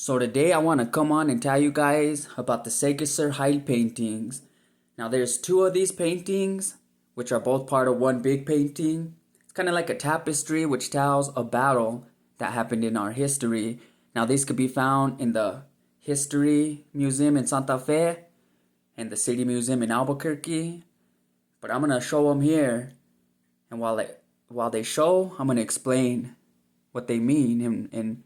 So today I want to come on and tell you guys about the Segesser Hide Paintings. Now there's two of these paintings, which are both part of one big painting. It's kind of like a tapestry which tells a battle that happened in our history. Now these could be found in the History Museum in Santa Fe and the City Museum in Albuquerque. But I'm going to show them here. And while they show, I'm going to explain what they mean and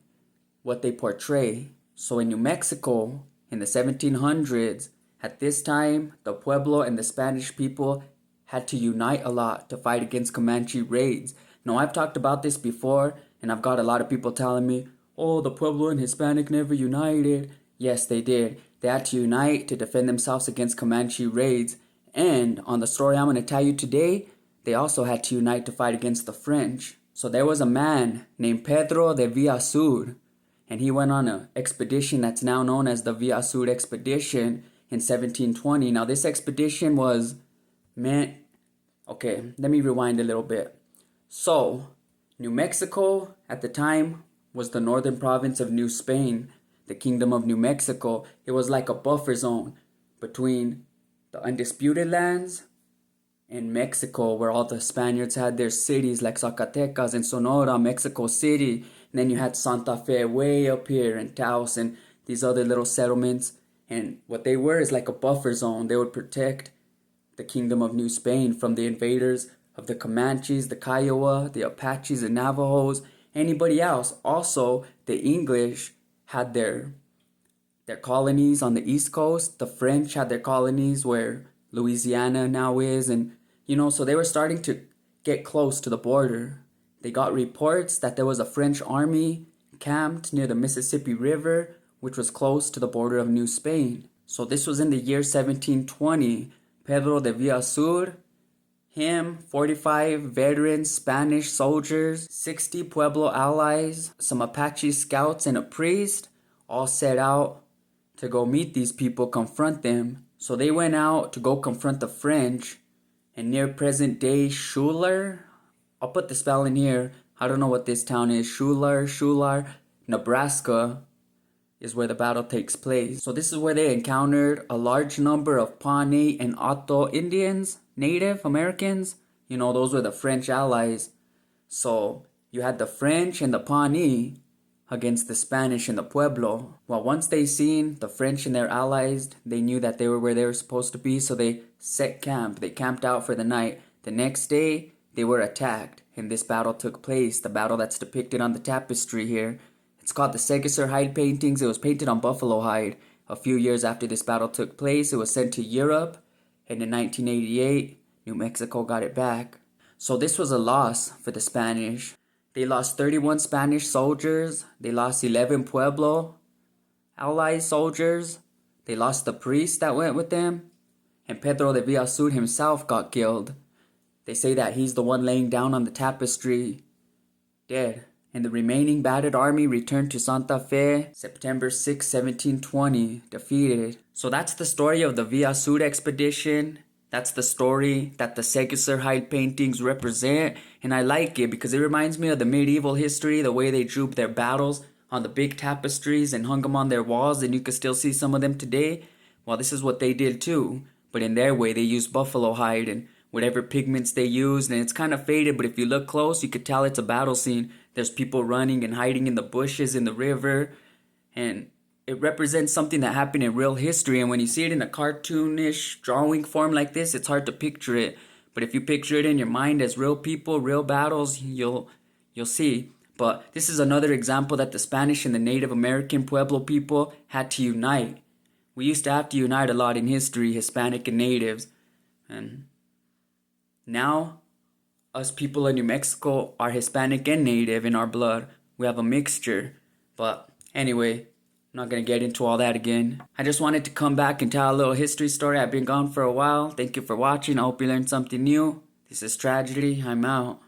what they portray. So in New Mexico, in the 1700s, at this time, the Pueblo and the Spanish people had to unite a lot to fight against Comanche raids. Now, I've talked about this before, and I've got a lot of people telling me, oh, the Pueblo and Hispanic never united. Yes, they did. They had to unite to defend themselves against Comanche raids. And on the story I'm going to tell you today, they also had to unite to fight against the French. So there was a man named Pedro de Villasur, and he went on an expedition that's now known as the Villasur Expedition in 1720. Now this expedition was meant... Okay, let me rewind a little bit. So, New Mexico at the time was the northern province of New Spain, the Kingdom of New Mexico. It was like a buffer zone between the undisputed lands and Mexico, where all the Spaniards had their cities like Zacatecas and Sonora, Mexico City. And then you had Santa Fe way up here and Taos and these other little settlements. And what they were is like a buffer zone. They would protect the Kingdom of New Spain from the invaders of the Comanches, the Kiowa, the Apaches, the Navajos, anybody else. Also, the English had their colonies on the East Coast. The French had their colonies where Louisiana now is. And, so they were starting to get close to the border. They got reports that there was a French army camped near the Mississippi River, which was close to the border of New Spain. So this was in the year 1720. Pedro de Villasur, him, 45 veteran Spanish soldiers, 60 Pueblo allies, some Apache scouts, and a priest all set out to go meet these people, confront them. So they went out to go confront the French, and near present-day Schuler, I'll put the spelling here. I don't know what this town is. Schuler, Nebraska is where the battle takes place. So this is where they encountered a large number of Pawnee and Otto Indians, Native Americans. Those were the French allies. So you had the French and the Pawnee against the Spanish and the Pueblo. Well, once they seen the French and their allies, they knew that they were where they were supposed to be, so they set camp. They camped out for the night. The next day, they were attacked, and this battle took place, the battle that's depicted on the tapestry here. It's called the Segesser Hide Paintings. It was painted on buffalo hide. A few years after this battle took place, it was sent to Europe, and in 1988, New Mexico got it back. So this was a loss for the Spanish. They lost 31 Spanish soldiers. They lost 11 Pueblo allied soldiers. They lost the priest that went with them. And Pedro de Villasur himself got killed. They say that he's the one laying down on the tapestry, dead. And the remaining battered army returned to Santa Fe September 6, 1720, defeated. So that's the story of the Villasur expedition. That's the story that the Segesser Hide Paintings represent, and I like it because it reminds me of the medieval history, the way they drew their battles on the big tapestries and hung them on their walls, and you can still see some of them today. Well, this is what they did too, but in their way, they used buffalo hide and whatever pigments they used, and it's kind of faded, but if you look close, you could tell it's a battle scene. There's people running and hiding in the bushes in the river, and it represents something that happened in real history, and when you see it in a cartoonish drawing form like this, it's hard to picture it. But if you picture it in your mind as real people, real battles, you'll see. But this is another example that the Spanish and the Native American Pueblo people had to unite. We used to have to unite a lot in history, Hispanic and Natives. And now, us people in New Mexico are Hispanic and Native in our blood. We have a mixture. But anyway, I'm not going to get into all that again. I just wanted to come back and tell a little history story. I've been gone for a while. Thank you for watching. I hope you learned something new. This is Tragedy. I'm out.